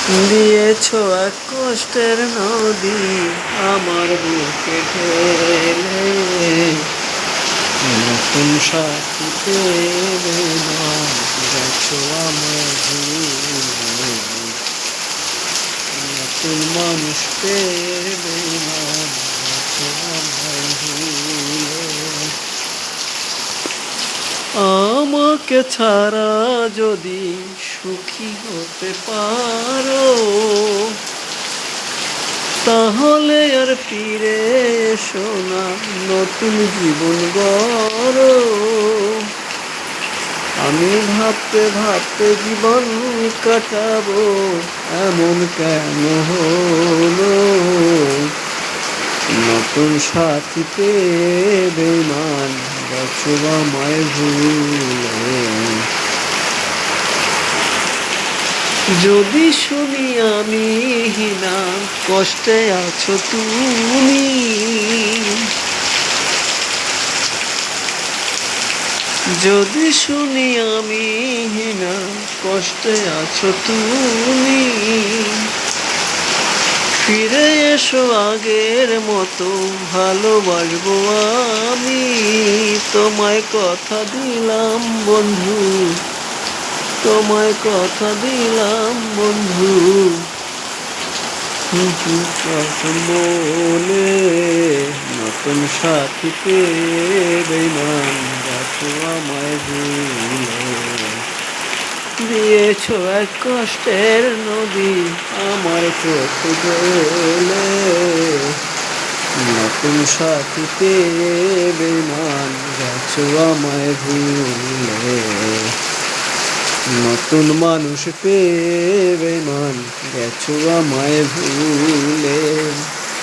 দিয়েছ এক কষ্টের নদী আমার বুকে ঢেলে, নতুন সাথী পেলে না গেছো আমার ভুলে, নতুন মানুষ পেলে না গেছো আমার ভুলে। আমাকে ছাড়া যদি সুখী হতে পারো, তাহলে আর ফিরে এসো না, নতুন জীবন গড়ো। আমি ভাবতে ভাবতে জীবন কাটাবো, এমন কেন হলো? নতুন সাথী পেয়ে বেমান গেছো আমায় ভুলে। যদি শুনি আমি হিনা কষ্টে আছো তুমি, যদি শুনি আমি হিনা কষ্টে আছো তুমি, ফিরে এসো আগের মতো ভালোবাসবো আমি। তোমায় কথা দিলাম বন্ধু, তোমায় কথা দিলাম বন্ধু, বলে নতুন সাথী পেয়ে বেমান গেছো আমায় ভুলে। দিয়েছ এক কষ্টের নদী আমার চোখ গেলে, নতুন সাথী পেয়ে বেমান গেছো আমায় ভুলে, নতুন মানুষ পেয়ে বেমান গেছো আমায় ভুলে।